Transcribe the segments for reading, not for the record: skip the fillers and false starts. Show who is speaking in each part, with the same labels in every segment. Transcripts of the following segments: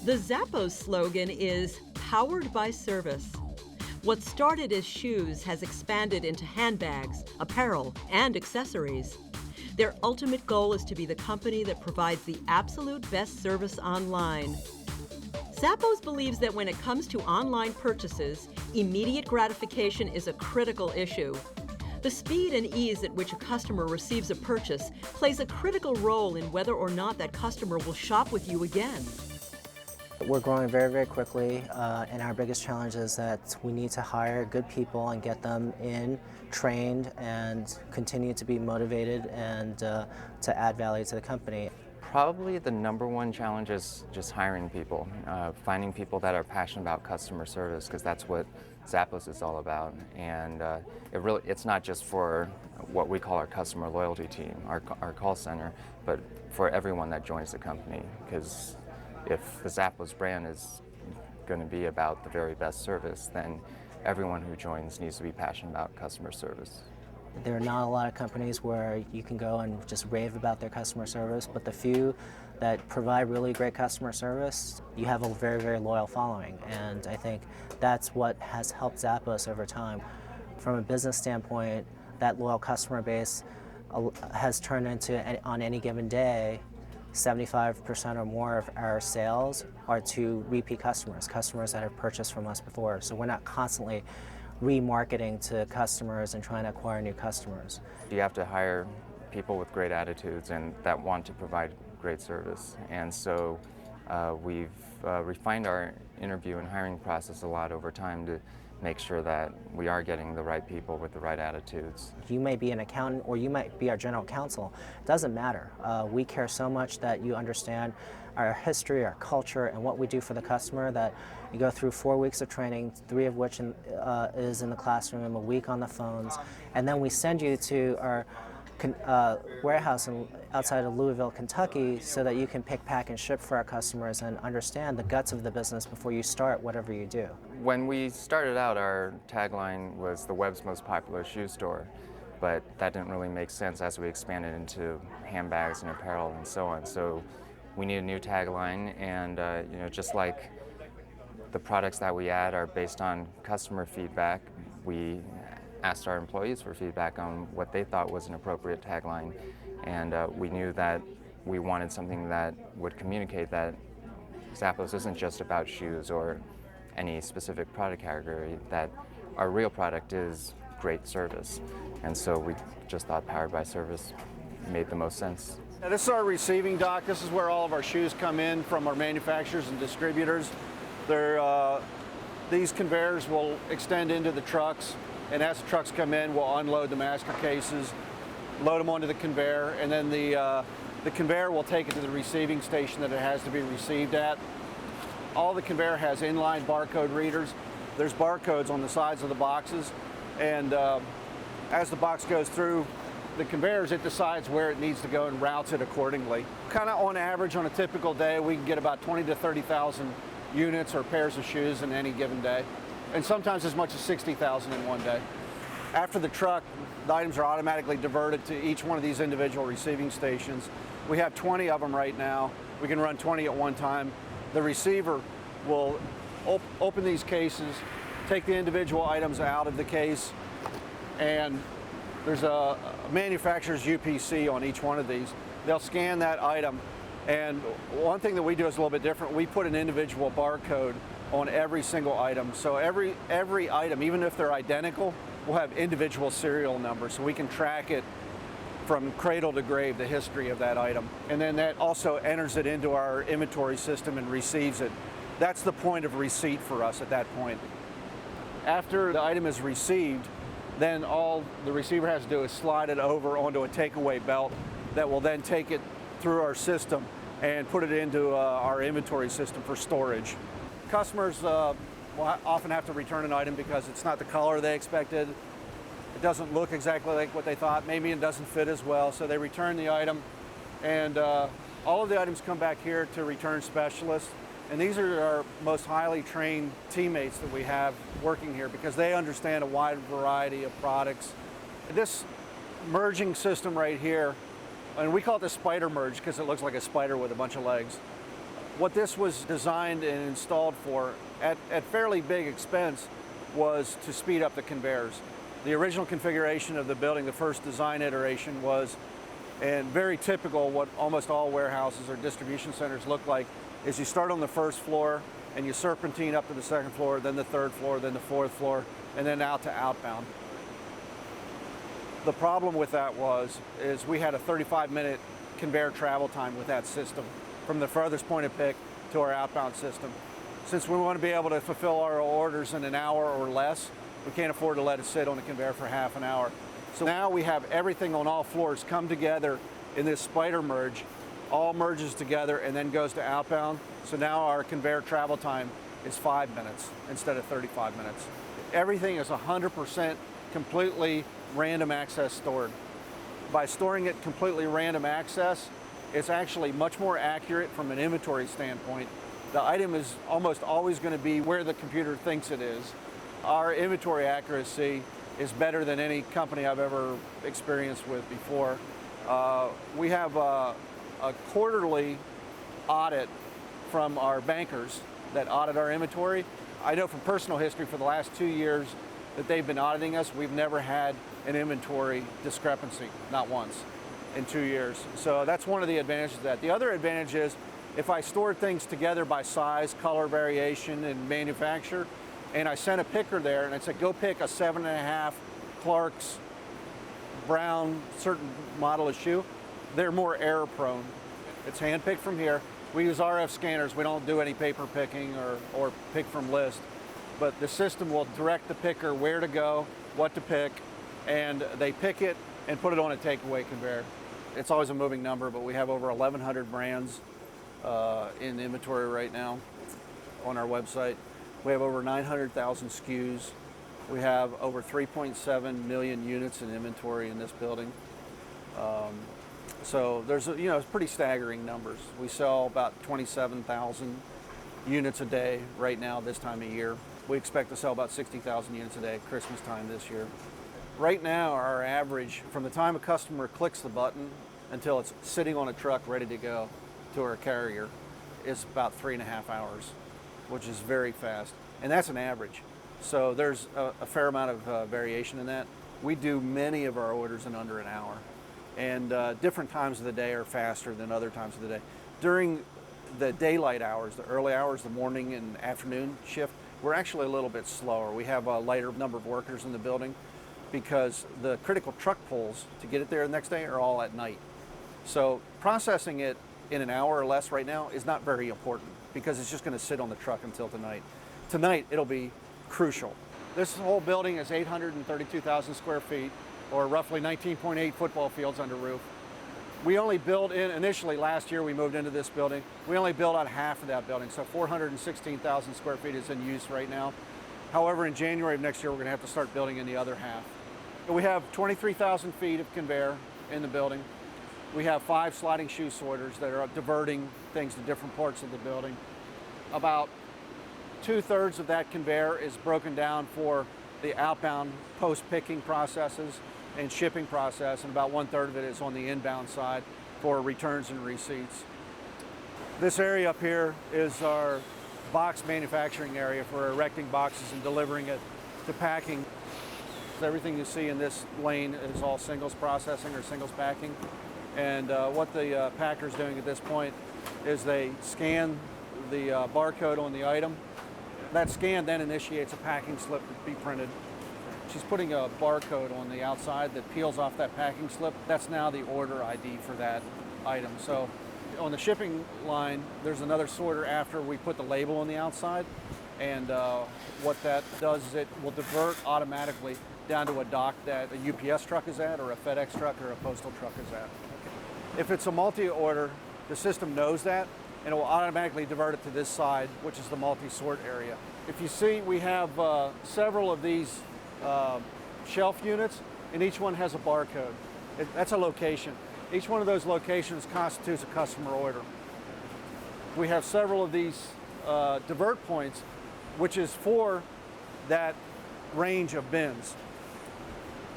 Speaker 1: The Zappos slogan is "Powered by Service." What started as shoes has expanded into handbags, apparel, and accessories. Their ultimate goal is to be the company that provides the absolute best service online. Zappos believes that when it comes to online purchases, immediate gratification is a critical issue. The speed and ease at which a customer receives a purchase plays a critical role in whether or not that customer will shop with you again.
Speaker 2: We're growing very, very quickly, and our biggest challenge is that we need to hire good people and get them in, trained, and continue to be motivated and to add value to the company.
Speaker 3: Probably the #1 challenge is just hiring people, finding people that are passionate about customer service, because that's what Zappos is all about. And it's not just for what we call our customer loyalty team, our call center, but for everyone that joins the company. Because if the Zappos brand is going to be about the very best service, then everyone who joins needs to be passionate about customer service.
Speaker 2: There are not a lot of companies where you can go and just rave about their customer service, but the few that provide really great customer service, you have a very, very loyal following. And I think that's what has helped Zappos over time. From a business standpoint, that loyal customer base has turned into, on any given day, 75% or more of our sales are to repeat customers that have purchased from us before. So we're not constantly remarketing to customers and trying to acquire new customers.
Speaker 3: You have to hire people with great attitudes and that want to provide great service. And so we've refined our interview and hiring process a lot over time to make sure that we are getting the right people with the right attitudes.
Speaker 2: You may be an accountant or you might be our general counsel. It doesn't matter. We care so much that you understand our history, our culture, and what we do for the customer, that you go through 4 weeks of training, 3 of which is in the classroom, a week on the phones, and then we send you to our warehouse outside of Louisville, Kentucky, so that you can pick, pack, and ship for our customers and understand the guts of the business before you start whatever you do.
Speaker 3: When we started out, our tagline was the web's most popular shoe store, but that didn't really make sense as we expanded into handbags and apparel and so on. So we need a new tagline, and just like the products that we add are based on customer feedback, we asked our employees for feedback on what they thought was an appropriate tagline, and we knew that we wanted something that would communicate that Zappos isn't just about shoes or any specific product category, that our real product is great service. And so we just thought Powered by Service made the most sense.
Speaker 4: Now, this is our receiving dock. This is where all of our shoes come in from our manufacturers and distributors. These conveyors will extend into the trucks, and as the trucks come in, we'll unload the master cases, load them onto the conveyor, and then the conveyor will take it to the receiving station that it has to be received at. All the conveyor has inline barcode readers. There's barcodes on the sides of the boxes, and as the box goes through the conveyors, it decides where it needs to go and routes it accordingly. Kind of on average, on a typical day, we can get about 20 to 30,000 units or pairs of shoes in any given day, and sometimes as much as 60,000 in one day. After the truck, the items are automatically diverted to each one of these individual receiving stations. We have 20 of them right now. We can run 20 at one time. The receiver will open these cases, take the individual items out of the case, and there's a manufacturer's UPC on each one of these. They'll scan that item, and one thing that we do is a little bit different. We put an individual barcode on every single item. So every item, even if they're identical, will have individual serial numbers, so we can track it from cradle to grave, the history of that item. And then that also enters it into our inventory system and receives it. That's the point of receipt for us at that point. After the item is received, then all the receiver has to do is slide it over onto a takeaway belt that will then take it through our system and put it into our inventory system for storage. Customers will often have to return an item because it's not the color they expected. It doesn't look exactly like what they thought. Maybe it doesn't fit as well. So they return the item, and all of the items come back here to return specialists. And these are our most highly trained teammates that we have working here because they understand a wide variety of products. This merging system right here, and we call it the spider merge because it looks like a spider with a bunch of legs. What this was designed and installed for at fairly big expense was to speed up the conveyors. The original configuration of the building, the first design iteration was, and very typical what almost all warehouses or distribution centers look like, is you start on the first floor and you serpentine up to the second floor, then the third floor, then the fourth floor, and then out to outbound. The problem with that is we had a 35-minute conveyor travel time with that system from the furthest point of pick to our outbound system. Since we want to be able to fulfill our orders in an hour or less, we can't afford to let it sit on the conveyor for half an hour. So now we have everything on all floors come together in this spider merge, all merges together and then goes to outbound. So now our conveyor travel time is 5 minutes instead of 35 minutes. Everything is 100% completely random access stored. By storing it completely random access, it's actually much more accurate from an inventory standpoint. The item is almost always going to be where the computer thinks it is. Our inventory accuracy is better than any company I've ever experienced with before. We have a quarterly audit from our bankers that audit our inventory. I know from personal history for the last 2 years that they've been auditing us, we've never had an inventory discrepancy, not once in 2 years. So that's one of the advantages of that. The other advantage is if I stored things together by size, color variation, and manufacturer, and I sent a picker there and I said, go pick a 7.5 Clark's brown certain model of shoe, they're more error prone. It's hand picked from here. We use RF scanners. We don't do any paper picking or pick from list, but the system will direct the picker where to go, what to pick, and they pick it and put it on a takeaway conveyor. It's always a moving number, but we have over 1,100 brands in inventory right now on our website. We have over 900,000 SKUs. We have over 3.7 million units in inventory in this building. So there's, it's pretty staggering numbers. We sell about 27,000 units a day right now this time of year. We expect to sell about 60,000 units a day at Christmas time this year. Right now, our average, from the time a customer clicks the button until it's sitting on a truck ready to go to our carrier, is about 3.5 hours, which is very fast. And that's an average. So there's a fair amount of variation in that. We do many of our orders in under an hour. And different times of the day are faster than other times of the day. During the daylight hours, the early hours, the morning and afternoon shift, we're actually a little bit slower. We have a lighter number of workers in the building because the critical truck pulls to get it there the next day are all at night. So processing it in an hour or less right now is not very important because it's just going to sit on the truck until tonight. Tonight, it'll be crucial. This whole building is 832,000 square feet, or roughly 19.8 football fields under roof. We only built in, initially last year we moved into this building, we only built on half of that building, so 416,000 square feet is in use right now. However, in January of next year, we're gonna have to start building in the other half. We have 23,000 feet of conveyor in the building. We have 5 sliding shoe sorters that are diverting things to different parts of the building. About 2/3 of that conveyor is broken down for the outbound post-picking processes and shipping process, and about 1/3 of it is on the inbound side for returns and receipts. This area up here is our box manufacturing area for erecting boxes and delivering it to packing. Everything you see in this lane is all singles processing or singles packing. And what the packer's doing at this point is they scan the barcode on the item. That scan then initiates a packing slip to be printed. She's putting a barcode on the outside that peels off that packing slip. That's now the order ID for that item. So on the shipping line, there's another sorter after we put the label on the outside. And what that does is it will divert automatically down to a dock that a UPS truck is at, or a FedEx truck, or a postal truck is at. If it's a multi-order, the system knows that, and it will automatically divert it to this side, which is the multi-sort area. If you see, we have several of these shelf units, and each one has a barcode. That's a location. Each one of those locations constitutes a customer order. We have several of these divert points, which is for that range of bins.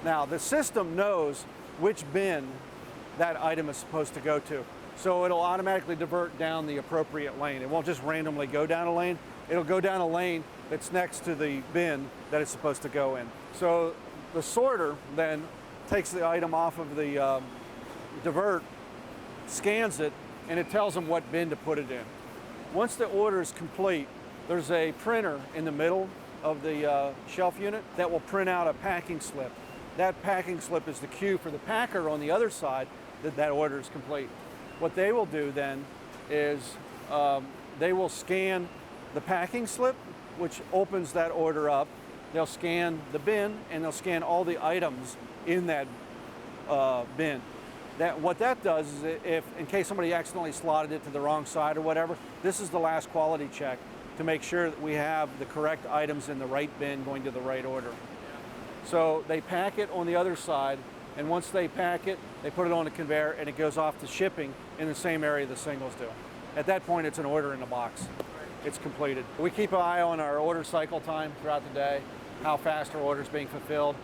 Speaker 4: Now, the system knows which bin that item is supposed to go to. So it'll automatically divert down the appropriate lane. It won't just randomly go down a lane. It'll go down a lane that's next to the bin that it's supposed to go in. So the sorter then takes the item off of the divert, scans it, and it tells them what bin to put it in. Once the order is complete, there's a printer in the middle of the shelf unit that will print out a packing slip. That packing slip is the cue for the packer on the other side that that order is complete. What they will do then is they will scan the packing slip, which opens that order up. They'll scan the bin, and they'll scan all the items in that bin. What that does is, if in case somebody accidentally slotted it to the wrong side or whatever, this is the last quality check to make sure that we have the correct items in the right bin going to the right order. So they pack it on the other side, and once they pack it, they put it on the conveyor, and it goes off to shipping in the same area the singles do. At that point, it's an order in a box. It's completed. We keep an eye on our order cycle time throughout the day, how fast our orders being fulfilled,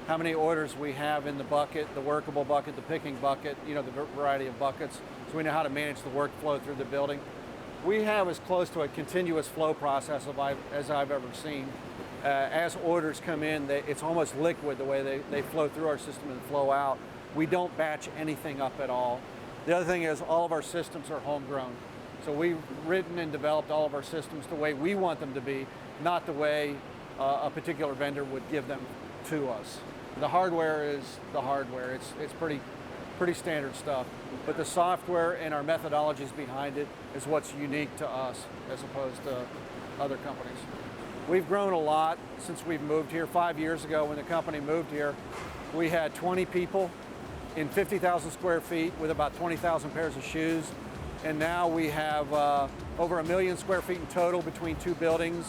Speaker 4: how many orders we have in the bucket, the workable bucket, the picking bucket, you know, the variety of buckets, so we know how to manage the workflow through the building. We have as close to a continuous flow process as I've ever seen. As orders come in, it's almost liquid the way they flow through our system and flow out. We don't batch anything up at all. The other thing is all of our systems are homegrown. So we've written and developed all of our systems the way we want them to be, not the way a particular vendor would give them to us. The hardware is the hardware. It's pretty standard stuff. But the software and our methodologies behind it is what's unique to us as opposed to other companies. We've grown a lot since we've moved here. 5 years ago when the company moved here, we had 20 people in 50,000 square feet with about 20,000 pairs of shoes. And now we have over 1 million square feet in total between two buildings,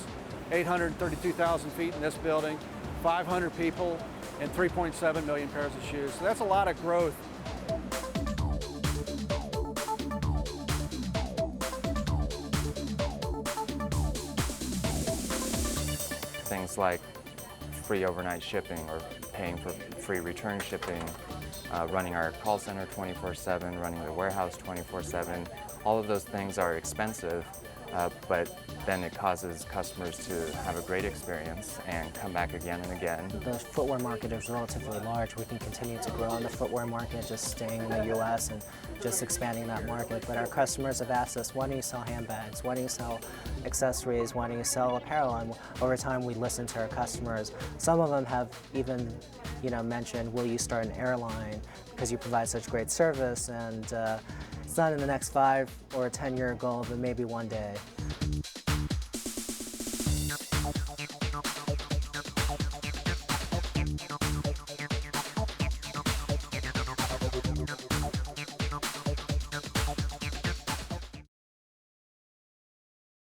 Speaker 4: 832,000 feet in this building, 500 people, and 3.7 million pairs of shoes. So that's a lot of growth.
Speaker 3: Things like free overnight shipping or paying for free return shipping, running our call center 24/7, running the warehouse 24/7. All of those things are expensive, but then it causes customers to have a great experience and come back again and again.
Speaker 2: The footwear market is relatively large. We can continue to grow in the footwear market, just staying in the U.S. and just expanding that market. But our customers have asked us, why don't you sell handbags? Why don't you sell accessories? Why don't you sell apparel? And over time, we listen to our customers. Some of them have even, mentioned, will you start an airline because you provide such great service? And it's not in the next 5 or 10-year goal, but maybe one day.